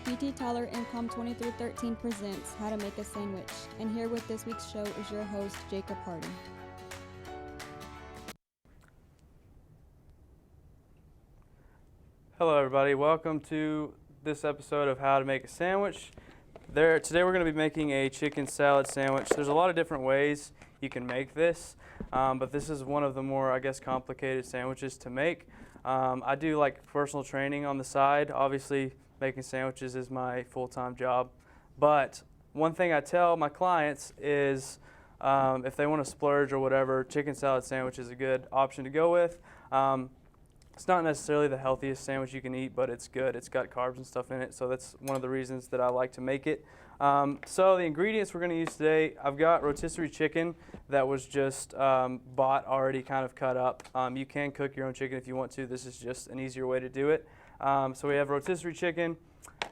PT Tyler MCOM 2313 presents How to Make a Sandwich. And here with this week's show is your host, Jacob Hardin. Hello everybody, welcome to this episode of How to Make a Sandwich. Today we're going to be making a chicken salad sandwich. There's a lot of different ways you can make this, but this is one of the more, complicated sandwiches to make. I do like personal training on the side. Obviously, making sandwiches is my full-time job. But one thing I tell my clients is if they want to splurge or whatever, chicken salad sandwich is a good option to go with. It's not necessarily the healthiest sandwich you can eat, but it's good. It's got carbs and stuff in it, so that's one of the reasons that I like to make it. So the ingredients we're going to use today, I've got rotisserie chicken that was just bought already kind of cut up. You can cook your own chicken if you want to. This is just an easier way to do it. So we have rotisserie chicken,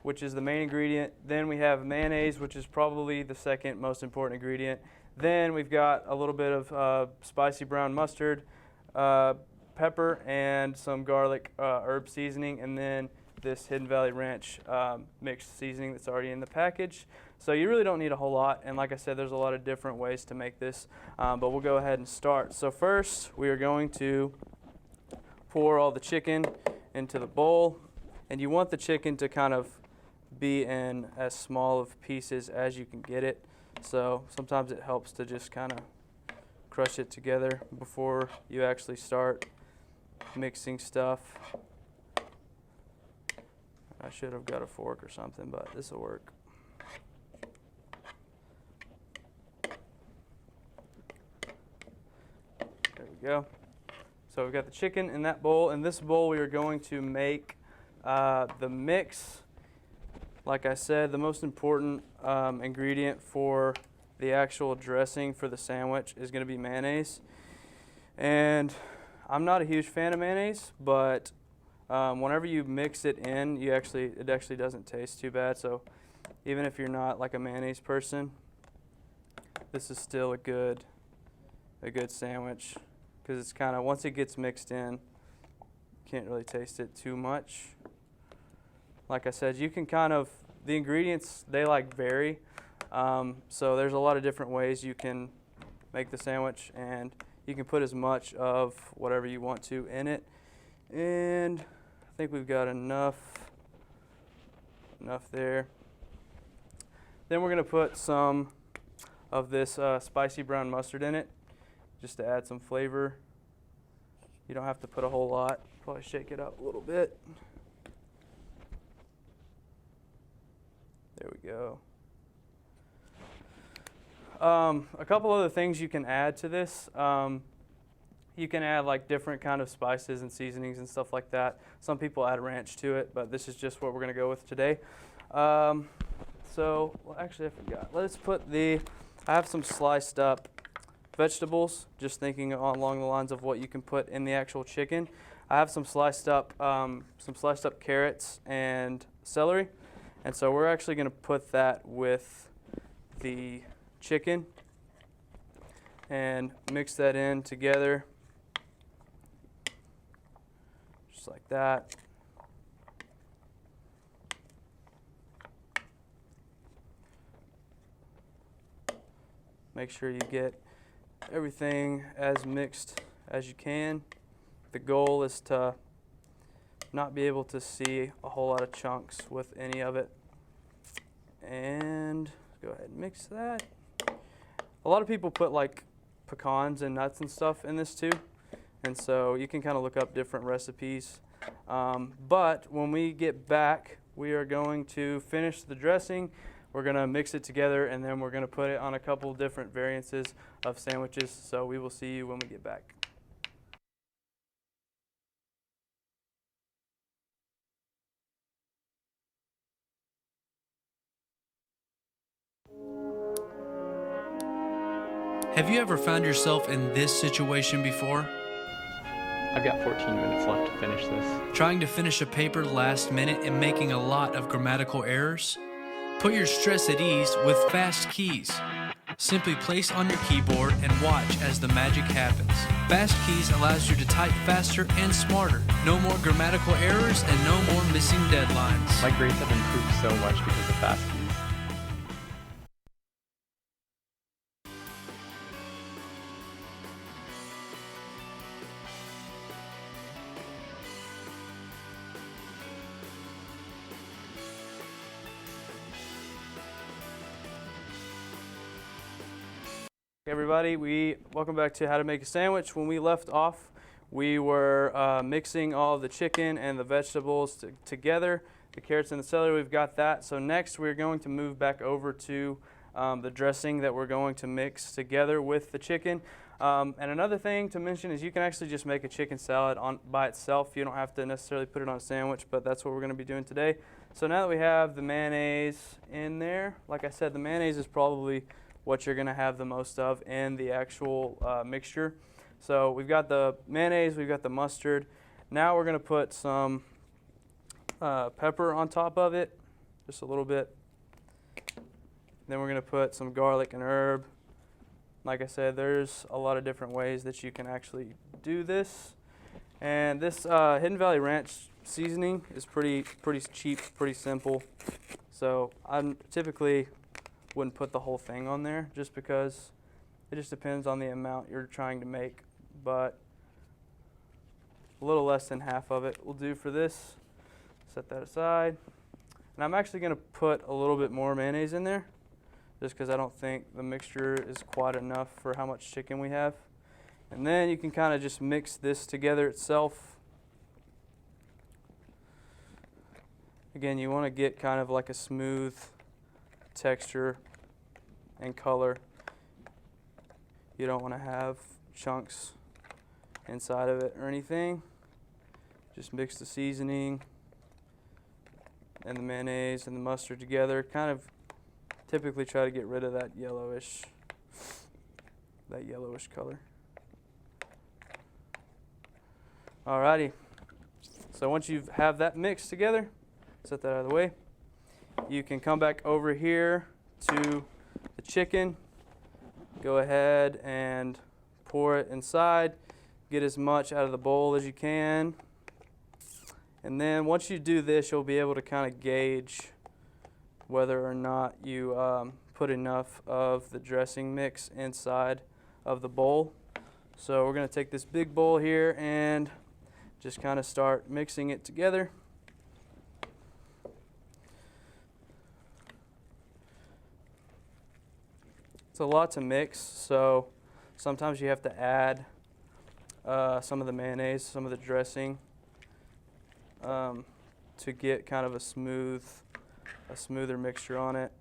which is the main ingredient. Then we have mayonnaise, which is probably the second most important ingredient. Then we've got a little bit of spicy brown mustard, pepper, and some garlic herb seasoning, and then this Hidden Valley Ranch mixed seasoning that's already in the package. So you really don't need a whole lot, and like I said, there's a lot of different ways to make this, but we'll go ahead and start. So first, we are going to pour all the chicken into the bowl, and you want the chicken to kind of be in as small of pieces as you can get it. So sometimes it helps to just kind of crush it together before you actually start mixing stuff. I should have got a fork or something, but this will work. There we go. So we've got the chicken in that bowl. In this bowl, we are going to make the mix. Like I said, the most important ingredient for the actual dressing for the sandwich is going to be mayonnaise. And I'm not a huge fan of mayonnaise, but whenever you mix it in, it actually doesn't taste too bad. So even if you're not like a mayonnaise person, this is still a good sandwich, because it's kind of, once it gets mixed in, you can't really taste it too much. Like I said, you can the ingredients, they vary. So there's a lot of different ways you can make the sandwich, and you can put as much of whatever you want to in it. And I think we've got enough there. Then we're going to put some of this spicy brown mustard in it, just to add some flavor. You don't have to put a whole lot. Probably shake it up a little bit. There we go. A couple other things you can add to this. You can add different kind of spices and seasonings and stuff like that. Some people add ranch to it, but this is just what we're going to go with today. Actually I forgot. Let's put I have some sliced up vegetables, just thinking along the lines of what you can put in the actual chicken. I have some sliced up carrots and celery, and so we're actually going to put that with the chicken and mix that in together, just like that. Make sure you get everything as mixed as you can. The goal is to not be able to see a whole lot of chunks with any of it. And go ahead and mix that. A lot of people put pecans and nuts and stuff in this too, and so you can kind of look up different recipes. But when we get back, we are going to finish the dressing. We're going to mix it together, and then we're going to put it on a couple different variances of sandwiches. So we will see you when we get back. Have you ever found yourself in this situation before? I've got 14 minutes left to finish this. Trying to finish a paper last minute and making a lot of grammatical errors? Put your stress at ease with Fast Keys. Simply place on your keyboard and watch as the magic happens. Fast Keys allows you to type faster and smarter. No more grammatical errors and no more missing deadlines. My grades have improved so much because of fast keys. Everybody, welcome back to How to Make a Sandwich. When we left off, we were mixing all of the chicken and the vegetables together, the carrots and the celery. We've got that. So next we're going to move back over to the dressing that we're going to mix together with the chicken. And another thing to mention is you can actually just make a chicken salad by itself. You don't have to necessarily put it on a sandwich, but that's what we're going to be doing today. So now that we have the mayonnaise in there, like I said, the mayonnaise is probably what you're going to have the most of in the actual mixture. So we've got the mayonnaise, we've got the mustard. Now we're going to put some pepper on top of it, just a little bit. Then we're going to put some garlic and herb. Like I said, there's a lot of different ways that you can actually do this. And this Hidden Valley Ranch seasoning is pretty cheap, pretty simple. So I'm typically wouldn't put the whole thing on there just because it just depends on the amount you're trying to make, but a little less than half of it will do for this. Set that aside. And I'm actually going to put a little bit more mayonnaise in there just because I don't think the mixture is quite enough for how much chicken we have. And then you can kind of just mix this together itself. Again, you want to get kind of like a smooth texture and color. You don't want to have chunks inside of it or anything. Just mix the seasoning and the mayonnaise and the mustard together. Kind of typically try to get rid of that yellowish color. Alrighty. So once you have that mixed together, set that out of the way. You can come back over here to the chicken. Go ahead and pour it inside. Get as much out of the bowl as you can. And then once you do this, you'll be able to kind of gauge whether or not you put enough of the dressing mix inside of the bowl. So we're going to take this big bowl here and just kind of start mixing it together. It's a lot to mix, so sometimes you have to add some of the mayonnaise, some of the dressing to get kind of a smoother mixture on it.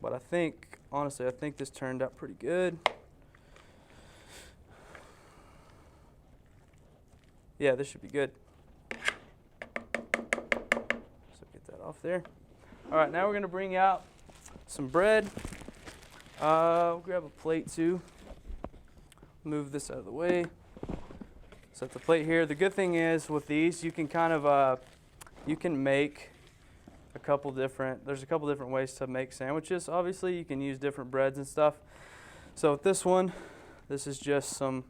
But honestly, I think this turned out pretty good. Yeah, this should be good. So get that off there. All right, now we're going to bring out some bread. We'll grab a plate too. Move this out of the way. Set the plate here. The good thing is with these, you can kind of you can make there's a couple different ways to make sandwiches. Obviously, you can use different breads and stuff. So with this one, this is just some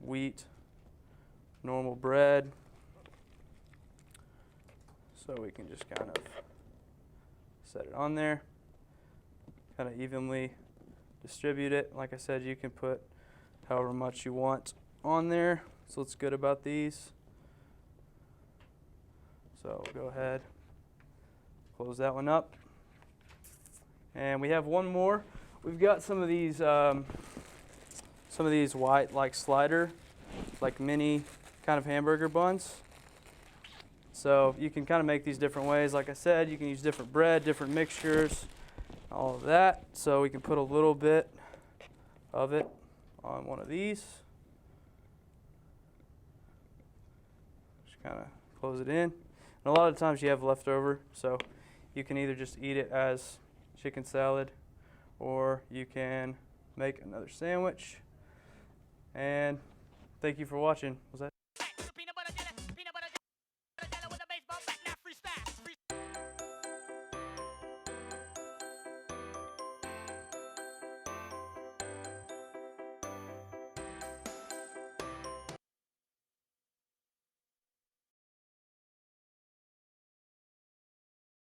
wheat normal bread. So we can just kind of set it on there. Kind of evenly distribute it. Like I said, you can put however much you want on there. So what's good about these? So we'll go ahead, close that one up. And we have one more. We've got some of these white like slider, like mini kind of hamburger buns. So you can kind of make these different ways. Like I said, you can use different bread, different mixtures, all of that. So we can put a little bit of it on one of these. Just kind of close it in. And a lot of times you have leftover, so you can either just eat it as chicken salad or you can make another sandwich. And thank you for watching. Was that